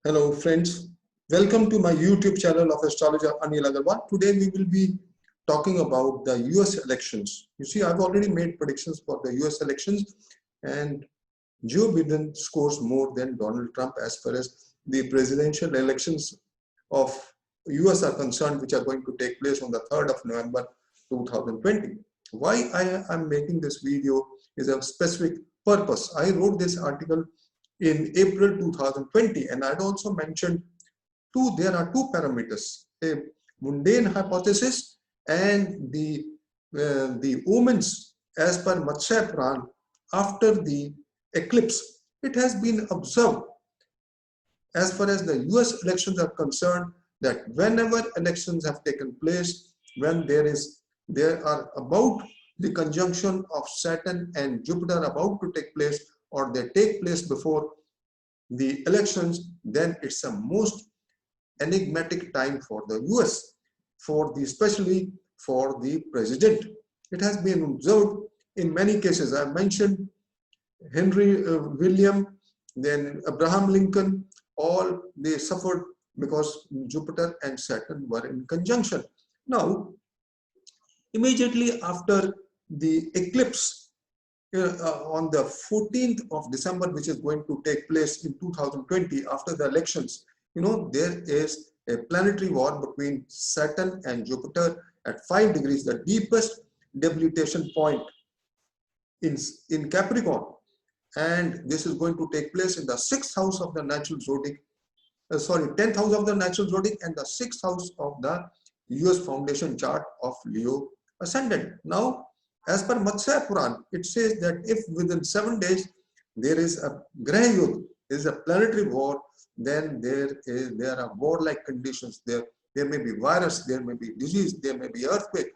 Hello friends, welcome to my YouTube channel of Astrologer Anil Aggarwala. Today we will be talking about the US elections. You see, I've already made predictions for the US elections and Joe Biden scores more than Donald Trump as far as the presidential elections of US are concerned, which are going to take place on the 3rd of November 2020. Why I am making this video is a specific purpose. I wrote this article in April 2020, and I'd also mentioned there are two parameters, a mundane hypothesis and the omens as per Matsaya Purana after the eclipse. It has been observed as far as the US elections are concerned that whenever elections have taken place, when there are about the conjunction of Saturn and Jupiter about to take place, or they take place before the elections, then it's a most enigmatic time for the US, especially for the president. It has been observed in many cases. I mentioned Henry William, then Abraham Lincoln, all they suffered because Jupiter and Saturn were in conjunction. Now, immediately after the eclipse, on the 14th of December, which is going to take place in 2020 after the elections, there is a planetary war between Saturn and Jupiter at 5 degrees, the deepest debilitation point in Capricorn. And this is going to take place in the 6th house of the natural zodiac, 10th house of the natural zodiac and the 6th house of the US foundation chart of Leo ascendant. Now, as per Matsaya Purana, it says that if within 7 days there is a Graha Yuddha, there is a planetary war, then there are warlike conditions. There may be virus, there may be disease, there may be earthquake,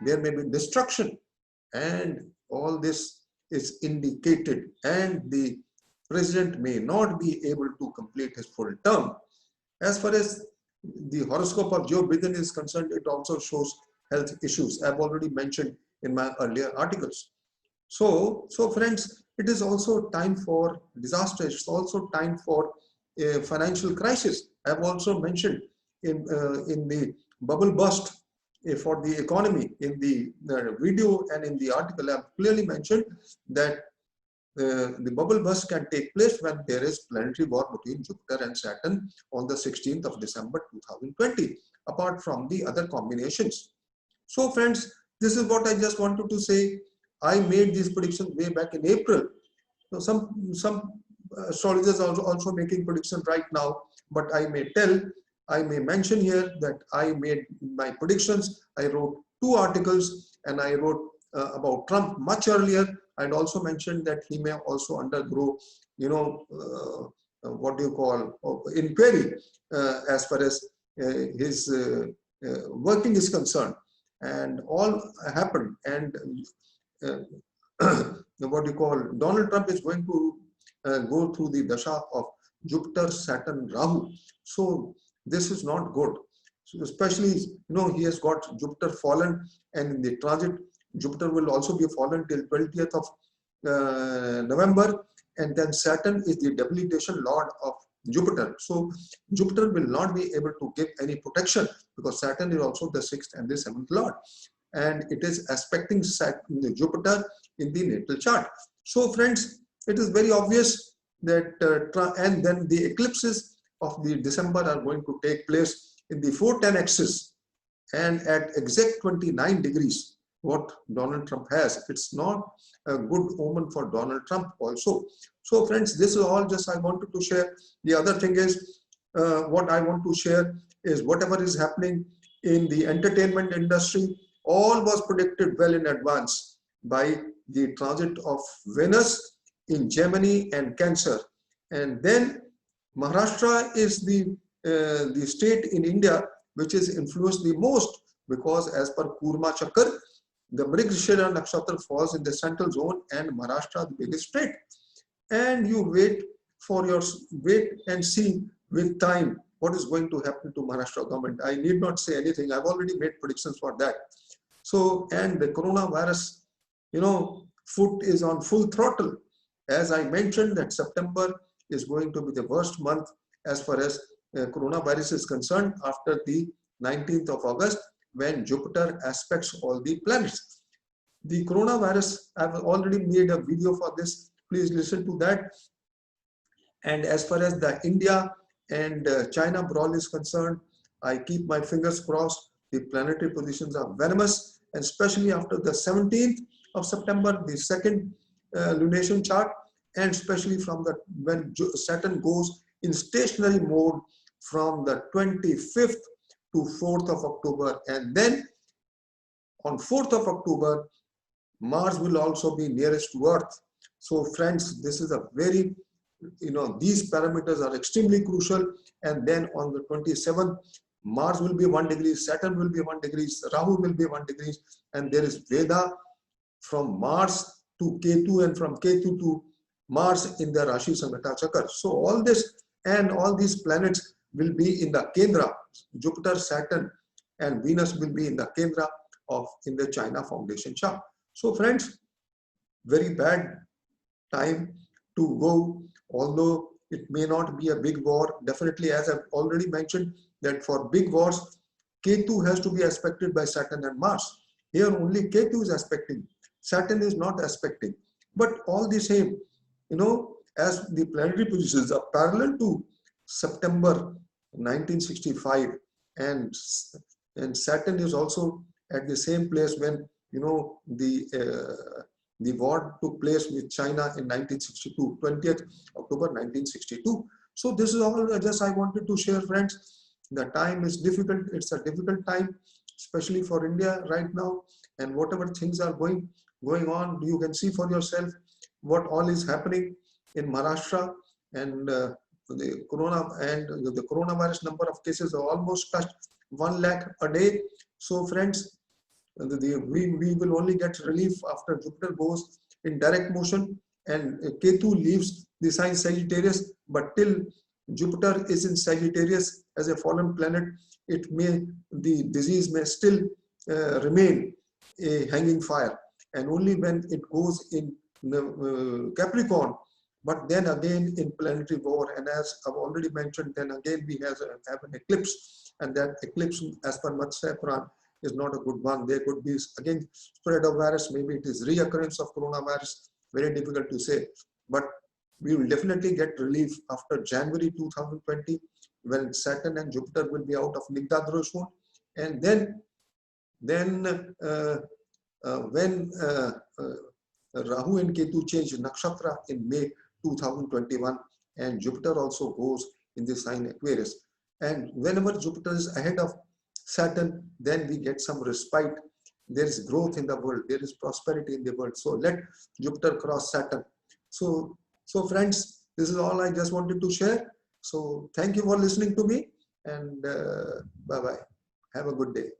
there may be destruction, and all this is indicated, and the president may not be able to complete his full term. As far as the horoscope of Joe Biden is concerned, it also shows health issues. I've already mentioned in my earlier articles. So friends, it is also time for disaster. It's also time for a financial crisis. I've also mentioned in the bubble burst for the economy in the video and in the article. I've clearly mentioned that the bubble burst can take place when there is planetary war between Jupiter and Saturn on the 16th of December 2020, apart from the other combinations. So friends, this is what I just wanted to say. I made these predictions way back in April. So some astrologers are also making predictions right now, but I may mention here that I made my predictions. I wrote 2 articles, and I wrote about Trump much earlier. I'd also mentioned that he may also undergo, inquiry as far as his working is concerned. And all happened, and Donald Trump is going to go through the dasha of Jupiter, Saturn, Rahu. So this is not good. So especially, he has got Jupiter fallen, and in the transit, Jupiter will also be fallen till 20th of November, and then Saturn is the debilitation lord of Jupiter. So Jupiter will not be able to give any protection because Saturn is also the 6th and the 7th lord, and it is aspecting Jupiter in the natal chart. So friends, it is very obvious that and then the eclipses of the December are going to take place in the 410 axis and at exact 29 degrees what Donald Trump has. It's not a good omen for Donald Trump also. So friends, this is all just I wanted to share. The other thing is, what I want to share is whatever is happening in the entertainment industry, all was predicted well in advance by the transit of Venus in Gemini and Cancer. And then Maharashtra is the state in India which is influenced the most, because as per Kurma Chakra, the Mrigashira Nakshatra falls in the central zone, and Maharashtra the biggest state. And you wait and see with time what is going to happen to Maharashtra government. I need not say anything. I've already made predictions for that. So, and the coronavirus, foot is on full throttle. As I mentioned, that September is going to be the worst month as far as coronavirus is concerned after the 19th of August, when Jupiter aspects all the planets. The coronavirus, I've already made a video for this. Please listen to that. And as far as the India and China brawl is concerned, I keep my fingers crossed. The planetary positions are venomous, and especially after the 17th of September, the second lunation chart, and especially from the when Saturn goes in stationary mode from the 25th to 4th of October, and then on 4th of October, Mars will also be nearest to Earth. So friends, this is a very, these parameters are extremely crucial. And then on the 27th, Mars will be 1 degree, Saturn will be 1 degree, Rahu will be 1 degree, and there is Veda from Mars to Ketu and from Ketu to Mars in the Rashi Samhita Chakra. So all this and all these planets will be in the Kendra. Jupiter, Saturn and Venus will be in the Kendra in the China foundation chart. So friends, very bad time to go, although it may not be a big war. Definitely, as I've already mentioned, that for big wars, Ketu has to be aspected by Saturn and Mars. Here only Ketu is aspecting. Saturn is not aspecting. But all the same, as the planetary positions are parallel to September 1965, and Saturn is also at the same place when the war took place with China in 1962, 20th October 1962. So this is all just I wanted to share, friends. The time is difficult. It's a difficult time, especially for India right now. And whatever things are going on, you can see for yourself what all is happening in Maharashtra, and the coronavirus number of cases are almost touched 1 lakh a day. So friends, we will only get relief after Jupiter goes in direct motion and Ketu leaves the sign Sagittarius. But till Jupiter is in Sagittarius as a fallen planet, the disease may still remain a hanging fire. And only when it goes in Capricorn, but then again in planetary war, and as I've already mentioned, then again we have an eclipse, and that eclipse as per Matsaya Purana is not a good one. There could be again spread of virus, maybe it is reoccurrence of coronavirus, very difficult to say. But we will definitely get relief after January 2020, when Saturn and Jupiter will be out of Nigda Droshmon, and then when Rahu and Ketu change nakshatra in May 2021, and Jupiter also goes in the sign Aquarius. And whenever Jupiter is ahead of Saturn, then we get some respite. There is growth in the world. There is prosperity in the world. So let Jupiter cross Saturn. So friends, this is all I just wanted to share. So thank you for listening to me, and bye-bye. Have a good day.